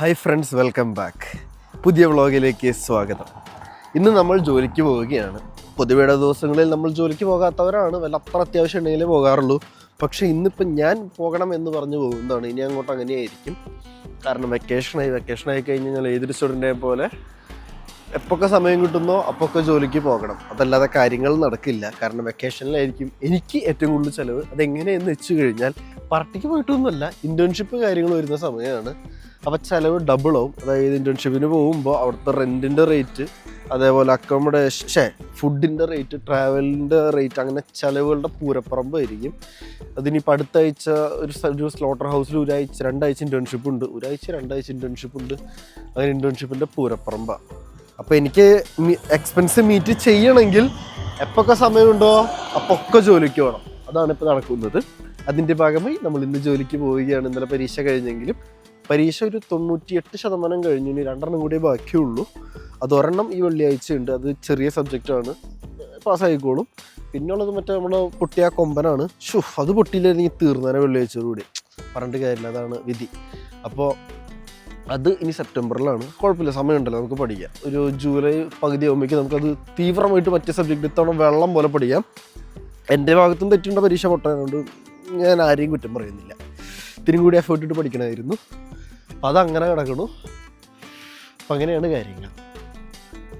Hi friends, welcome back. പുതിയ വ്ളോഗിലേക്ക് സ്വാഗതം. ഇന്ന് നമ്മൾ ജോലിക്ക് പോവുകയാണ്. പൊതുവെയുടെ ദിവസങ്ങളിൽ നമ്മൾ ജോലിക്ക് പോകാത്തവരാണ്, വല്ല അത്ര അത്യാവശ്യം ഉണ്ടെങ്കിലേ പോകാറുള്ളൂ. പക്ഷേ ഇന്നിപ്പം ഞാൻ പോകണം എന്ന് പറഞ്ഞു പോകുന്നതാണ്. ഇനി അങ്ങോട്ട് അങ്ങനെയായിരിക്കും. കാരണം വെക്കേഷനായി കഴിഞ്ഞാൽ ഏതൊരു സ്റ്റുഡൻറ്റിനെ പോലെ എപ്പൊക്കെ സമയം കിട്ടുന്നോ അപ്പൊക്കെ ജോലിക്ക് പോകണം. അതല്ലാതെ കാര്യങ്ങൾ നടക്കില്ല. കാരണം വെക്കേഷനിലായിരിക്കും എനിക്ക് ഏറ്റവും കൂടുതൽ ചിലവ്. അതെങ്ങനെയെന്ന് വെച്ച് കഴിഞ്ഞാൽ പാർട്ടിക്ക് പോയിട്ടൊന്നുമല്ല, ഇൻറ്റേൺഷിപ്പ് കാര്യങ്ങൾ വരുന്ന സമയമാണ്. അപ്പോൾ ചിലവ് ഡബിളാവും. അതായത് ഇൻറ്റേൺഷിപ്പിന് പോകുമ്പോൾ അവിടുത്തെ റെൻറ്റിൻ്റെ റേറ്റ്, അതേപോലെ ഫുഡിൻ്റെ റേറ്റ്, ട്രാവലിൻ്റെ റേറ്റ്, അങ്ങനെ ചിലവുകളുടെ പൂരപ്പറമ്പായിരിക്കും. അതിനിപ്പോൾ അടുത്ത ആഴ്ച ഒരു സ്ലോട്ടർ ഹൗസിൽ രണ്ടാഴ്ച ഇൻറ്റേൺഷിപ്പ് ഉണ്ട്. ഇൻറ്റേൺഷിപ്പ് ഉണ്ട്. അങ്ങനെ ഇൻറ്റേൺഷിപ്പിൻ്റെ പൂരപ്പറമ്പാണ്. അപ്പോൾ എനിക്ക് എക്സ്പെൻസ് മീറ്റ് ചെയ്യണമെങ്കിൽ എപ്പൊക്കെ സമയമുണ്ടോ അപ്പൊക്കെ ജോലിക്ക് പോകണം. അതാണ് ഇപ്പോൾ നടക്കുന്നത്. അതിൻ്റെ ഭാഗമായി നമ്മൾ ഇന്ന് ജോലിക്ക് പോവുകയാണ്. ഇന്നലെ പരീക്ഷ കഴിഞ്ഞെങ്കിലും പരീക്ഷ ഒരു 98% കഴിഞ്ഞു. ഇനി 2 കൂടിയേ ബാക്കിയുള്ളൂ. അതൊരെണ്ണം ഈ വെള്ളിയാഴ്ച ഉണ്ട്. അത് ചെറിയ സബ്ജക്റ്റാണ്, പാസ്സായിക്കോളും. പിന്നുള്ളത് മറ്റേ നമ്മുടെ പൊട്ടിയ കൊമ്പനാണ്. അത് പൊട്ടിയില്ലെങ്കിൽ തീർന്നേനെ വെള്ളിയാഴ്ചയോടുകൂടി. പറഞ്ഞിട്ട് കാര്യമില്ല, അതാണ് വിധി. അപ്പോൾ അത് ഇനി സെപ്റ്റംബറിലാണ്. കുഴപ്പമില്ല, സമയമുണ്ടല്ലോ, നമുക്ക് പഠിക്കാം. ഒരു ജൂലൈ പകുതി ആകുമ്പോഴേക്കും നമുക്കത് തീവ്രമായിട്ട് മറ്റേ സബ്ജക്റ്റ് ഇത്തവണ വെള്ളം പോലെ പഠിക്കാം. എൻ്റെ ഭാഗത്തും തെറ്റുണ്ട പരീക്ഷ പൊട്ടാനുണ്ട്. ഞാൻ ആരെയും കുറ്റം പറയുന്നില്ല. ഇത്തിരി കൂടി എഫേർട്ട് ഇട്ട് പഠിക്കണമായിരുന്നു. അതങ്ങനെ കിടക്കണു. അപ്പം അങ്ങനെയാണ് കാര്യങ്ങൾ.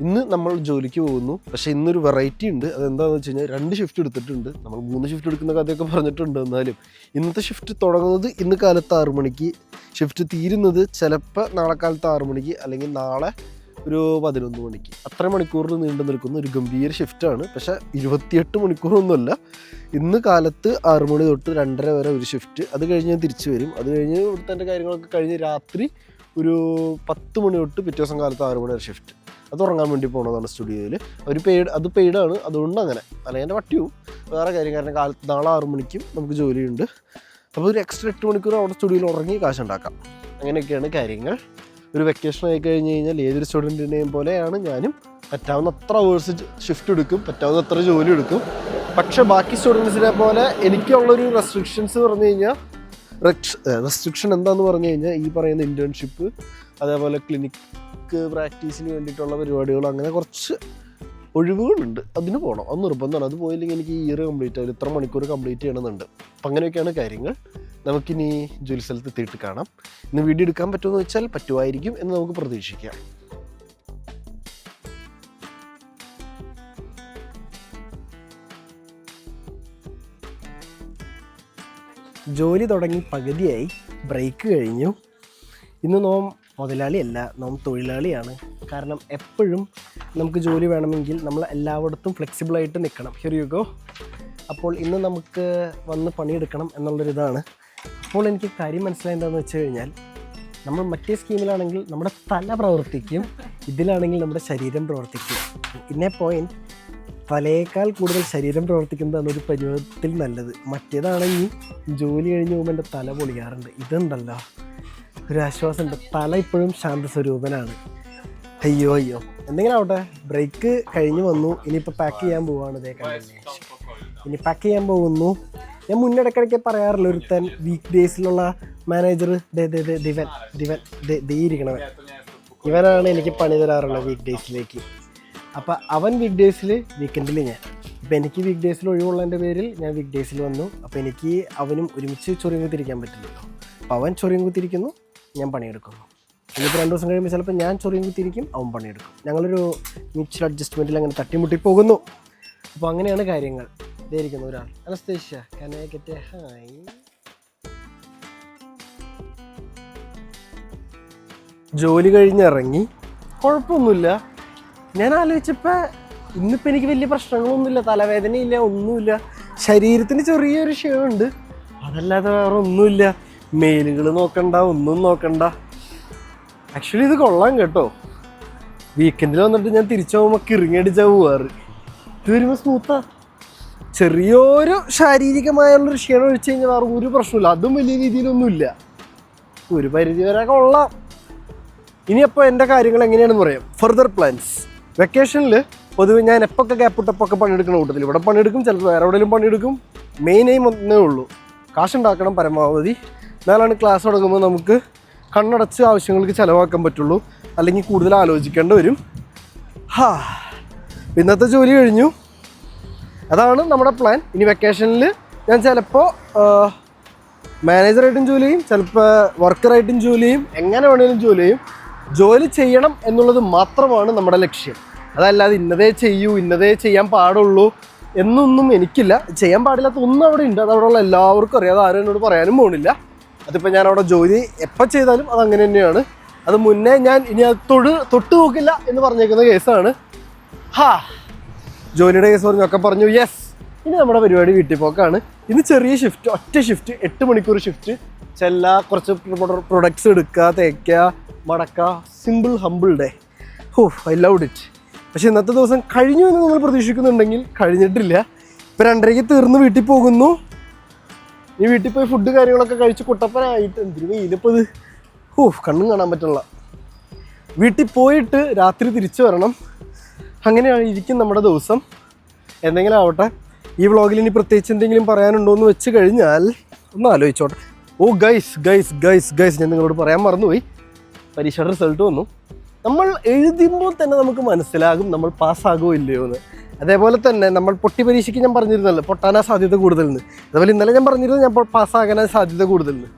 ഇന്ന് നമ്മൾ ജോലിക്ക് പോകുന്നു. പക്ഷേ ഇന്നൊരു വെറൈറ്റി ഉണ്ട്. അതെന്താണെന്ന് വെച്ച് കഴിഞ്ഞാൽ 2 ഷിഫ്റ്റ് എടുത്തിട്ടുണ്ട്. നമ്മൾ 3 ഷിഫ്റ്റ് എടുക്കുന്ന കഥയൊക്കെ പറഞ്ഞിട്ടുണ്ട്. എന്നാലും ഇന്നത്തെ ഷിഫ്റ്റ് തുടങ്ങുന്നത് ഇന്ന് കാലത്ത് 6 മണിക്ക്, ഷിഫ്റ്റ് തീരുന്നത് ചിലപ്പോൾ നാളെ കാലത്ത് 6 മണിക്ക്, അല്ലെങ്കിൽ നാളെ ഒരു 11 മണിക്ക്. അത്ര മണിക്കൂറിൽ നീണ്ടു നിൽക്കുന്ന ഒരു ഗംഭീര ഷിഫ്റ്റാണ്. പക്ഷേ 28 മണിക്കൂറൊന്നുമല്ല. ഇന്ന് കാലത്ത് 6 മണി തൊട്ട് 2:30 വരെ ഒരു ഷിഫ്റ്റ്. അത് കഴിഞ്ഞ് ഞാൻ തിരിച്ചു വരും. അത് കഴിഞ്ഞ് ഇവിടുത്തെ എൻ്റെ കാര്യങ്ങളൊക്കെ കഴിഞ്ഞ് രാത്രി ഒരു 10 മണി തൊട്ട് പിറ്റേ ദിവസം കാലത്ത് 6 മണി വരെ ഷിഫ്റ്റ്. അത് ഉറങ്ങാൻ വേണ്ടി പോകുന്നതാണ് സ്റ്റുഡിയോയിൽ. അത് പെയ്ഡാണ്. അതുകൊണ്ട് അങ്ങനെ, അല്ലെങ്കിൽ എൻ്റെ വട്ടിയും വേറെ കാര്യം. കാരണം നാളെ 6 മണിക്കും നമുക്ക് ജോലിയുണ്ട്. അപ്പോൾ ഒരു എക്സ്ട്രാ 8 മണിക്കൂർ അവിടെ സ്റ്റുഡിയോയിൽ ഉറങ്ങി കാശുണ്ടാക്കാം. അങ്ങനെയൊക്കെയാണ് കാര്യങ്ങൾ. ഒരു വെക്കേഷൻ ആയി കഴിഞ്ഞ് കഴിഞ്ഞാൽ ഏതൊരു സ്റ്റുഡൻറ്റിനെയും പോലെയാണ് ഞാനും. പറ്റാവുന്ന അത്ര അവേഴ്സ് ഷിഫ്റ്റ് എടുക്കും, പറ്റാവുന്ന അത്ര ജോലി എടുക്കും. പക്ഷേ ബാക്കി സ്റ്റുഡൻസിനെ പോലെ എനിക്കുള്ളൊരു റെസ്ട്രിക്ഷൻസ് പറഞ്ഞു കഴിഞ്ഞാൽ, റെസ്ട്രിക്ഷൻ എന്താണെന്ന് പറഞ്ഞു കഴിഞ്ഞാൽ ഈ പറയുന്ന ഇൻറ്റേൺഷിപ്പ്, അതേപോലെ ക്ലിനിക്ക് പ്രാക്ടീസിന് വേണ്ടിയിട്ടുള്ള പരിപാടികൾ, അങ്ങനെ കുറച്ച് ഒഴിവുകളുണ്ട്. അതിന് പോകണം, അത് നിർബന്ധമാണ്. അത് പോയില്ലെങ്കിൽ എനിക്ക് ഈ ഇയർ കംപ്ലീറ്റ് ആവില്ല. ഇത്ര മണിക്കൂർ കംപ്ലീറ്റ് ചെയ്യണമെന്നുണ്ട്. അപ്പം അങ്ങനെയൊക്കെയാണ് കാര്യങ്ങൾ. നമുക്കിനി ജോലി സ്ഥലത്ത് എത്തിയിട്ട് കാണാം. ഇന്ന് വീഡിയോ എടുക്കാൻ പറ്റുമെന്ന് വെച്ചാൽ പറ്റുമായിരിക്കും എന്ന് നമുക്ക് പ്രതീക്ഷിക്കാം. ജോലി തുടങ്ങി പകുതിയായി, ബ്രേക്ക് കഴിഞ്ഞു. ഇന്ന് നോം മുതലാളിയല്ല, നോം തൊഴിലാളിയാണ്. കാരണം എപ്പോഴും നമുക്ക് ജോലി വേണമെങ്കിൽ നമ്മൾ എല്ലായിടത്തും ഫ്ലെക്സിബിളായിട്ട് നിൽക്കണം. Here you go. അപ്പോൾ ഇന്ന് നമുക്ക് വന്ന് പണിയെടുക്കണം എന്നുള്ളൊരിതാണ്. അപ്പോൾ എനിക്ക് കാര്യം മനസ്സിലായെന്താണെന്ന് വെച്ച് കഴിഞ്ഞാൽ, നമ്മൾ മറ്റേ സ്കീമിലാണെങ്കിൽ നമ്മുടെ തല പ്രവർത്തിക്കും, ഇതിലാണെങ്കിൽ നമ്മുടെ ശരീരം പ്രവർത്തിക്കും. ഇന്നേ പോയിൻറ്റ്, തലയേക്കാൾ കൂടുതൽ ശരീരം പ്രവർത്തിക്കുന്നതാണ് ഒരു പരിവത്തിൽ നല്ലത്. മറ്റേതാണെങ്കിൽ ജോലി കഴിഞ്ഞ് പോകുമ്പോൾ എൻ്റെ തല പൊളിയാറുണ്ട്. ഇതുണ്ടല്ലോ ഒരു ആശ്വാസമുണ്ട്. തല ഇപ്പോഴും ശാന്തസ്വരൂപനാണ്. അയ്യോ എന്തെങ്കിലും ആവട്ടെ, ബ്രേക്ക് കഴിഞ്ഞ് വന്നു. ഇനിയിപ്പോൾ പാക്ക് ചെയ്യാൻ പോവുകയാണ്. ഇനി പാക്ക് ചെയ്യാൻ പോകുന്നു. ഞാൻ മുന്നിടക്കിടയ്ക്ക് പറയാറില്ല, ഒരുത്തൻ വീക്ക് ഡേയ്സിലുള്ള മാനേജർ ഇരിക്കണവൻ, ഇവനാണ് എനിക്ക് പണി തരാറുള്ളത് വീക്ക് ഡേയ്സിലേക്ക്. അപ്പോൾ അവൻ വീക്ക് ഡേയ്സിൽ, വീക്കെൻഡിൽ ഞാൻ. അപ്പോൾ എനിക്ക് വീക്ക് ഡേയ്സിൽ ഒഴിവുള്ളതിൻ്റെ പേരിൽ ഞാൻ വീക്ക് ഡേയ്സിൽ വന്നു. അപ്പോൾ എനിക്ക് അവനും ഒരുമിച്ച് ചൊറിയും കുത്തിരിക്കാൻ പറ്റില്ലല്ലോ. അപ്പോൾ അവൻ ചൊറിയും കുത്തിരിക്കുന്നു, ഞാൻ പണിയെടുക്കുന്നു. ഇനിയിപ്പോൾ 2 ദിവസം കഴിയുമ്പോൾ ചിലപ്പോൾ ഞാൻ ചൊറിയും കുത്തിരിക്കും, അവൻ പണിയെടുക്കും. ഞങ്ങളൊരു മ്യൂച്വൽ അഡ്ജസ്റ്റ്മെൻറ്റിൽ അങ്ങനെ തട്ടിമുട്ടി പോകുന്നു. അപ്പോൾ അങ്ങനെയാണ് കാര്യങ്ങൾ. ഇതായിരിക്കുന്നു ഒരാൾ. Anaesthesia, can I get a hi? ജോലി കഴിഞ്ഞിറങ്ങി, കുഴപ്പമൊന്നുമില്ല. ഞാൻ ആലോചിച്ചപ്പോൾ ഇന്നിപ്പോൾ എനിക്ക് വലിയ പ്രശ്നങ്ങളൊന്നുമില്ല, തലവേദനയില്ല, ഒന്നുമില്ല. ശരീരത്തിന് ചെറിയൊരു ക്ഷീണമുണ്ട്, അതല്ലാതെ വേറെ ഒന്നുമില്ല. മെയിലുകൾ നോക്കണ്ട, ഒന്നും നോക്കണ്ട. ആക്ച്വലി ഇത് കൊള്ളാം കേട്ടോ. വീക്കെൻഡിൽ വന്നിട്ട് ഞാൻ തിരിച്ചു പോകുമ്പോൾ കിറിങ്ങടിച്ചാൽ പോവാറ്. ഇത് വരുമ്പോൾ സ്മൂത്താ. ചെറിയൊരു ശാരീരികമായുള്ളൊരു ക്ഷീണം ഒഴിച്ചു കഴിഞ്ഞാൽ വേറെ ഒരു പ്രശ്നമില്ല. അതും വലിയ രീതിയിലൊന്നുമില്ല. ഒരു പരിധി വരെ കൊള്ളാം. ഇനിയപ്പോൾ എൻ്റെ കാര്യങ്ങൾ എങ്ങനെയാണെന്ന് പറയാം. Further plans. വെക്കേഷനിൽ പൊതുവെ ഞാൻ എപ്പൊക്കെ ഗ്യാപ്പിട്ടപ്പൊക്കെ പണിയെടുക്കുന്ന കൂട്ടത്തിൽ ഇവിടെ പണിയെടുക്കും, ചിലപ്പോൾ വേറെ എവിടെയെങ്കിലും പണിയെടുക്കും. മെയിൻ എയിം ഒന്നേ ഉള്ളൂ, കാശുണ്ടാക്കണം പരമാവധി. എന്നാലാണ് ക്ലാസ് തുടങ്ങുമ്പോൾ നമുക്ക് കണ്ണടച്ച് ആവശ്യങ്ങൾക്ക് ചിലവാക്കാൻ പറ്റുള്ളൂ, അല്ലെങ്കിൽ കൂടുതൽ ആലോചിക്കേണ്ടി വരും. ഇന്നത്തെ ജോലി കഴിഞ്ഞു, അതാണ് നമ്മുടെ പ്ലാൻ. ഇനി വെക്കേഷനിൽ ഞാൻ ചിലപ്പോൾ മാനേജറായിട്ടും ജോലി ചെയ്യും, ചിലപ്പോൾ വർക്കറായിട്ടും ജോലി ചെയ്യും, എങ്ങനെ വേണമെങ്കിലും ജോലി ചെയ്യും. ജോലി ചെയ്യണം എന്നുള്ളത് മാത്രമാണ് നമ്മുടെ ലക്ഷ്യം. അതല്ലാതെ ഇന്നതേ ചെയ്യൂ, ഇന്നതേ ചെയ്യാൻ പാടുള്ളൂ എന്നൊന്നും എനിക്കില്ല. ചെയ്യാൻ പാടില്ലാത്ത ഒന്നും അവിടെ ഉണ്ട്, അത് അവിടെയുള്ള എല്ലാവർക്കും അറിയാം. അത് ആരും എന്നോട് പറയാനും പോകുന്നില്ല. അതിപ്പോൾ ഞാൻ അവിടെ ജോലി എപ്പോൾ ചെയ്താലും അതങ്ങനെ തന്നെയാണ്. അത് മുന്നേ ഞാൻ ഇനി അത് തൊട്ട് നോക്കില്ല എന്ന് പറഞ്ഞേക്കുന്ന കേസാണ്. ജോലിയുടെ കേസ് പറഞ്ഞൊക്കെ പറഞ്ഞു. യെസ്, ഇനി നമ്മുടെ പരിപാടി വീട്ടിൽ പോക്കാണ്. ഇന്ന് ചെറിയ ഷിഫ്റ്റ്, ഒറ്റ ഷിഫ്റ്റ്, 8 മണിക്കൂർ ഷിഫ്റ്റ്. കുറച്ച് പ്രൊഡക്ട്സ് എടുക്കുക, തേക്കുക, മടക്കുക. Simple humble day. I loved it. പക്ഷെ ഇന്നത്തെ ദിവസം കഴിഞ്ഞു എന്ന് നിങ്ങൾ പ്രതീക്ഷിക്കുന്നുണ്ടെങ്കിൽ കഴിഞ്ഞിട്ടില്ല. ഇപ്പം 2:30 തീർന്ന് വീട്ടിൽ പോകുന്നു. ഈ വീട്ടിൽ പോയി ഫുഡ് കാര്യങ്ങളൊക്കെ കഴിച്ച് കുട്ടപ്പനായിട്ട് എന്തിനു വെയിലിപ്പോൾ ഇത് കണ്ണും കാണാൻ പറ്റുള്ള. വീട്ടിൽ പോയിട്ട് രാത്രി തിരിച്ചു വരണം. അങ്ങനെയാണ് ഇരിക്കും നമ്മുടെ ദിവസം. എന്തെങ്കിലും ആവട്ടെ. ഈ വ്ളോഗിൽ ഇനി പ്രത്യേകിച്ച് എന്തെങ്കിലും പറയാനുണ്ടോ എന്ന് വെച്ച് കഴിഞ്ഞാൽ ഒന്ന് ആലോചിച്ചോട്ടെ. ഗൈസ് ഞാൻ നിങ്ങളോട് പറയാൻ മറന്നുപോയി. പരീക്ഷയുടെ റിസൾട്ട് വന്നു. നമ്മൾ എഴുതുമ്പോൾ തന്നെ നമുക്ക് മനസ്സിലാകും നമ്മൾ പാസ്സാകുമോ ഇല്ലയോ എന്ന്. അതേപോലെ തന്നെ നമ്മൾ പൊട്ടി പരീക്ഷയ്ക്ക് ഞാൻ പറഞ്ഞിരുന്നല്ലോ പൊട്ടാനാ സാധ്യത കൂടുതലെന്ന്. അതുപോലെ ഇന്നലെ ഞാൻ പറഞ്ഞിരുന്നു ഞാൻ പാസ്സാകാനാ സാധ്യത കൂടുതലെന്ന്.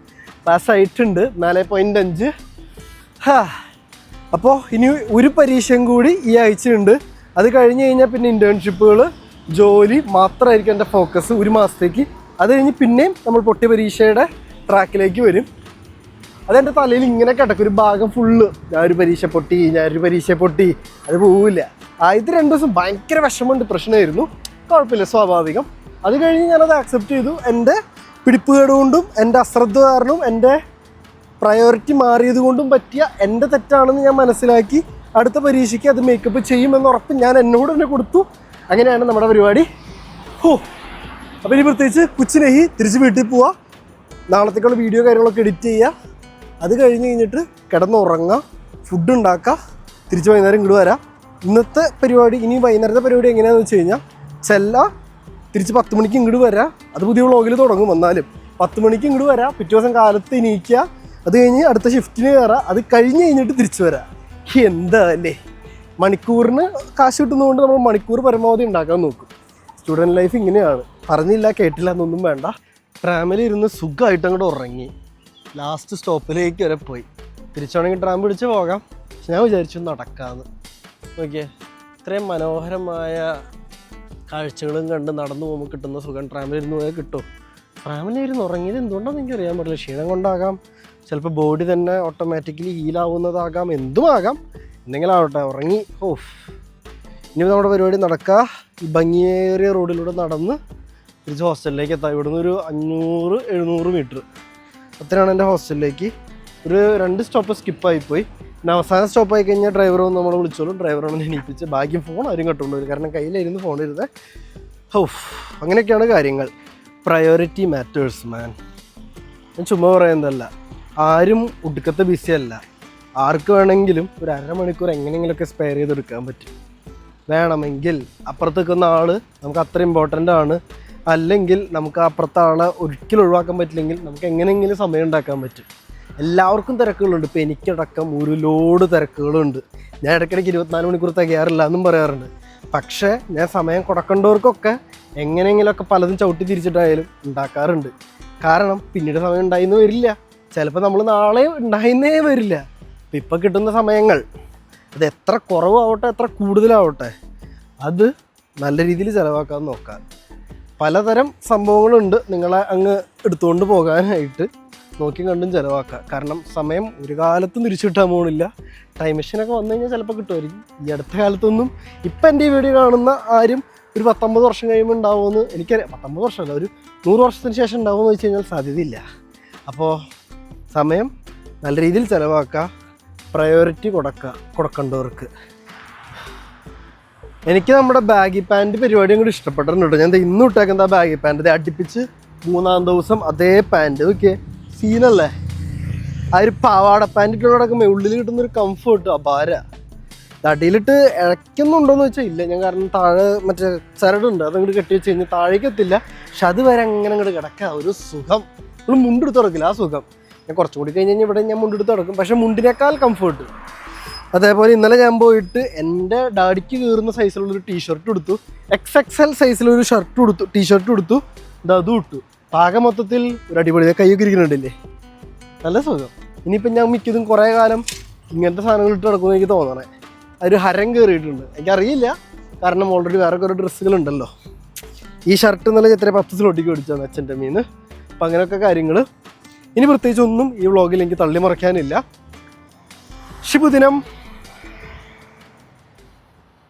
പാസ്സായിട്ടുണ്ട് 4.5. അപ്പോൾ ഇനി ഒരു പരീക്ഷയും കൂടി ഈ ആഴ്ചയുണ്ട്. അത് കഴിഞ്ഞ് കഴിഞ്ഞാൽ പിന്നെ ഇൻറ്റേൺഷിപ്പുകൾ, ജോലി മാത്രമായിരിക്കും എൻ്റെ ഫോക്കസ് 1 മാസത്തേക്ക്. അത് കഴിഞ്ഞ് പിന്നെയും നമ്മൾ പൊട്ടി പരീക്ഷയുടെ ട്രാക്കിലേക്ക് വരും. അതെൻ്റെ തലയിൽ ഇങ്ങനെ കിടക്കും ഒരു ഭാഗം ഫുള്ള്. ഞാനൊരു പരീക്ഷ പൊട്ടി, അത് പോവില്ല. ആദ്യത്തെ 2 ദിവസം ഭയങ്കര വിഷമം, പ്രശ്നമായിരുന്നു. കുഴപ്പമില്ല, സ്വാഭാവികം. അത് കഴിഞ്ഞ് ഞാനത് ആക്സെപ്റ്റ് ചെയ്തു. എൻ്റെ പിടിപ്പുകേട് കൊണ്ടും എൻ്റെ അശ്രദ്ധ കാരണവും എൻ്റെ പ്രയോറിറ്റി മാറിയത് കൊണ്ടും പറ്റിയ എൻ്റെ തെറ്റാണെന്ന് ഞാൻ മനസ്സിലാക്കി അടുത്ത പരീക്ഷയ്ക്ക് അത് മേക്കപ്പ് ചെയ്യുമെന്ന് ഉറപ്പ് ഞാൻ എന്നോട് തന്നെ കൊടുത്തു. അങ്ങനെയാണ് നമ്മുടെ പരിപാടി. അപ്പോൾ ഇനി പ്രത്യേകിച്ച് കുച്ചിനഹി തിരിച്ച് വീട്ടിൽ പോവുക, നാളത്തേക്കുള്ള വീഡിയോ കാര്യങ്ങളൊക്കെ എഡിറ്റ് ചെയ്യുക. അത് കഴിഞ്ഞിട്ട് കിടന്നുറങ്ങുക, ഫുഡ് ഉണ്ടാക്കുക, തിരിച്ച് വൈകുന്നേരം ഇങ്ങോട്ട് വരാം. ഇന്നത്തെ പരിപാടി, ഇനി വൈകുന്നേരത്തെ പരിപാടി എങ്ങനെയാണെന്ന് വെച്ച് കഴിഞ്ഞാൽ തിരിച്ച് 10 മണിക്ക് ഇങ്ങോട്ട് വരാം. അത് പുതിയ വ്ളോഗിൽ തുടങ്ങും. വന്നാലും 10 മണിക്ക് ഇങ്ങോട്ട് വരാം. പിറ്റേ ദിവസം കാലത്ത് എണീക്കുക, അത് കഴിഞ്ഞ് അടുത്ത ഷിഫ്റ്റിന് കയറുക, അത് കഴിഞ്ഞിട്ട് തിരിച്ചു വരാം. എന്താ അല്ലേ, മണിക്കൂറിന് കാശ് കിട്ടുന്നതുകൊണ്ട് നമ്മൾ മണിക്കൂർ പരമാവധി ഉണ്ടാക്കാൻ നോക്കും. സ്റ്റുഡൻറ്റ് ലൈഫ് ഇങ്ങനെയാണ്. പറഞ്ഞില്ല കേട്ടില്ല എന്നൊന്നും വേണ്ട. ട്രാമിൽ ഇരുന്ന് സുഖമായിട്ട് അങ്ങോട്ട് ഉറങ്ങി. ലാസ്റ്റ് സ്റ്റോപ്പിലേക്ക് വരെ പോയി. തിരിച്ചാണെങ്കിൽ ട്രാം പിടിച്ച് പോകാം. ഞാൻ വിചാരിച്ചു നടക്കാമെന്ന്. നോക്കിയേ, ഇത്രയും മനോഹരമായ കാഴ്ചകളും കണ്ട് നടന്നു പോകുമ്പോൾ കിട്ടുന്ന സുഖം ട്രാമിലിരുന്ന് പോയാൽ കിട്ടും. ട്രാമിലിരുന്ന് ഉറങ്ങിയത് എന്തുകൊണ്ടാണെന്ന് എനിക്ക് അറിയാൻ പറ്റില്ല. ക്ഷീണം കൊണ്ടാകാം, ചിലപ്പോൾ ബോഡി തന്നെ ഓട്ടോമാറ്റിക്കലി ഹീലാവുന്നതാകാം, എന്തുമാകാം. എന്തെങ്കിലും ആവട്ടെ, ഉറങ്ങി. ഇനി നമ്മുടെ പരിപാടി നടക്കുക. ഈ ഭംഗിയേറിയ റോഡിലൂടെ നടന്ന് തിരിച്ച് ഹോസ്റ്റലിലേക്ക് എത്താം. ഇവിടുന്ന് ഒരു 500-700 മീറ്റർ അത്രയാണ് എൻ്റെ ഹോസ്റ്റലിലേക്ക്. ഒരു 2 സ്റ്റോപ്പ് സ്കിപ്പായിപ്പോയി. പിന്നെ അവസാന സ്റ്റോപ്പായി കഴിഞ്ഞാൽ ഡ്രൈവർ വന്ന് നമ്മളെ വിളിച്ചോളും. ഡ്രൈവറാണ് എണീപ്പിച്ച്. ഭാഗ്യം ഫോൺ ആരും കട്ടുകൊണ്ടുവരും, കാരണം കയ്യിലായിരുന്നു ഫോൺ ഇരുന്നത്. അങ്ങനെയൊക്കെയാണ് കാര്യങ്ങൾ. പ്രയോറിറ്റി മാറ്റേഴ്സ് മാൻ. ഞാൻ ചുമ്മാ പറയുന്നതല്ല. ആരും ഒടുക്കത്തെ ബിസിയല്ല. ആർക്ക് വേണമെങ്കിലും ഒരു 1/2 മണിക്കൂർ എങ്ങനെയെങ്കിലുമൊക്കെ സ്പെയർ ചെയ്തെടുക്കാൻ പറ്റും. വേണമെങ്കിൽ അപ്പുറത്ത് നിൽക്കുന്ന ആൾ നമുക്ക് അത്ര ഇമ്പോർട്ടൻ്റ് ആണ്. അല്ലെങ്കിൽ നമുക്ക് അപ്പുറത്തെ ആളെ ഒരിക്കലും ഒഴിവാക്കാൻ പറ്റില്ലെങ്കിൽ നമുക്ക് എങ്ങനെയെങ്കിലും സമയം ഉണ്ടാക്കാൻ പറ്റും. എല്ലാവർക്കും തിരക്കുകളുണ്ട്. ഇപ്പോൾ എനിക്കടക്കം ഒരു ലോഡ് തിരക്കുകളുണ്ട്. ഞാൻ ഇടയ്ക്കിടയ്ക്ക് 24 മണിക്കൂർ തികയാറില്ല എന്നും പറയാറുണ്ട്. പക്ഷേ ഞാൻ സമയം കൊടുക്കേണ്ടവർക്കൊക്കെ എങ്ങനെയെങ്കിലുമൊക്കെ പലതും ചവിട്ടി തിരിച്ചിട്ടായാലും ഉണ്ടാക്കാറുണ്ട്. കാരണം പിന്നീട് സമയം ഉണ്ടായിന്ന് വരില്ല. ചിലപ്പോൾ നമ്മൾ നാളെ ഉണ്ടായിന്നേ വരില്ല. ഇപ്പം കിട്ടുന്ന സമയങ്ങൾ അത് എത്ര കുറവാവട്ടെ എത്ര കൂടുതലാവട്ടെ അത് നല്ല രീതിയിൽ ചിലവാക്കാൻ നോക്കാം. പലതരം സംഭവങ്ങളുണ്ട് നിങ്ങളെ അങ്ങ് എടുത്തുകൊണ്ട് പോകാനായിട്ട്. നോക്കി കണ്ടും ചിലവാക്കുക. കാരണം സമയം ഒരു കാലത്തും തിരിച്ചു കിട്ടാൻ പോകുന്നില്ല. ടൈം മെഷീനൊക്കെ വന്നു കഴിഞ്ഞാൽ ചിലപ്പോൾ കിട്ടുമായിരിക്കും. ഈ അടുത്ത കാലത്തൊന്നും ഇപ്പം എൻ്റെ ഈ വീഡിയോ കാണുന്ന ആരും ഒരു 19 വർഷം കഴിയുമ്പോൾ ഉണ്ടാവുമെന്ന് എനിക്കറിയാം. 19 വർഷമല്ല, ഒരു 100 വർഷത്തിന് ശേഷം ഉണ്ടാവുമെന്ന് വെച്ച് കഴിഞ്ഞാൽ സാധ്യതയില്ല. അപ്പോൾ സമയം നല്ല രീതിയിൽ ചിലവാക്കുക, പ്രയോറിറ്റി കൊടുക്കേണ്ടവർക്ക്. എനിക്ക് നമ്മുടെ ബാഗി പാൻറ്റ് പരിപാടി അങ്ങോട്ട് ഇഷ്ടപ്പെട്ടിട്ടുണ്ട്. ഞാൻ ഇന്ന് ഇട്ടേക്കുന്ന ബാഗി പാൻറ്റ് അടുപ്പിച്ച് 3-ാം ദിവസം അതേ പാൻറ്റ്. ഓക്കെ, സീനല്ലേ? ആ ഒരു പാവാട പാൻറ്റ് ഇട്ട് കിടക്കുമ്പോൾ ഉള്ളിൽ കിട്ടുന്നൊരു കംഫർട്ട് അപാര. അടിയിലിട്ട് ഇഴയ്ക്കുന്നുണ്ടോയെന്ന് വെച്ചാൽ ഇല്ല. ഞാൻ കാരണം താഴെ മറ്റേ ചരടുണ്ട്, അതങ്ങോട്ട് കെട്ടി വെച്ച് കഴിഞ്ഞാൽ താഴേക്ക് എത്തില്ല. പക്ഷെ അത് വരെ അങ്ങനെ അങ്ങോട്ട് കിടക്കുക. ഒരു സുഖം. നമ്മൾ മുണ്ടെടുത്ത് തുറക്കില്ല, ആ സുഖം. ഞാൻ കുറച്ചും കൂടി കഴിഞ്ഞ് കഴിഞ്ഞാൽ ഇവിടെ ഞാൻ മുണ്ടെടുത്ത് നടക്കും. പക്ഷേ മുണ്ടിനേക്കാൾ കംഫേർട്ട്. അതേപോലെ ഇന്നലെ ഞാൻ പോയിട്ട് എൻ്റെ ഡാഡിക്ക് കയറുന്ന സൈസിലുള്ളൊരു ടീഷർട്ട് എടുത്തു, XXL സൈസിലൊരു ഷർട്ട് കൊടുത്തു, ടീഷർട്ട് കൊടുത്തു, അതും ഇട്ടു. ആകെ മൊത്തത്തിൽ ഒരു അടിപൊളി കൈയൊക്കെ ഇരിക്കുന്നുണ്ടല്ലേ, നല്ല സുഖം. ഇനിയിപ്പം ഞാൻ മിക്കതും കുറേ കാലം ഇങ്ങനത്തെ സാധനങ്ങൾ ഇട്ട് നടക്കുമെന്ന് എനിക്ക് തോന്നണേ. ഒരു ഹരം കയറിയിട്ടുണ്ട്, എനിക്കറിയില്ല, കാരണം ഓൾറെഡി വേറെ കുറേ ഡ്രസ്സുകളുണ്ടല്ലോ. ഈ ഷർട്ട് ഇന്നലെ എത്ര 10 സ്ലോട്ടിക്ക് മേടിച്ചാണ് അച്ഛൻ്റെ മീന്ന്. അപ്പം അങ്ങനെയൊക്കെ കാര്യങ്ങൾ. ഇനി പ്രത്യേകിച്ച് ഒന്നും ഈ വ്ളോഗിൽ എനിക്ക് തള്ളി മറയ്ക്കാനില്ല. ശുഭദിനം.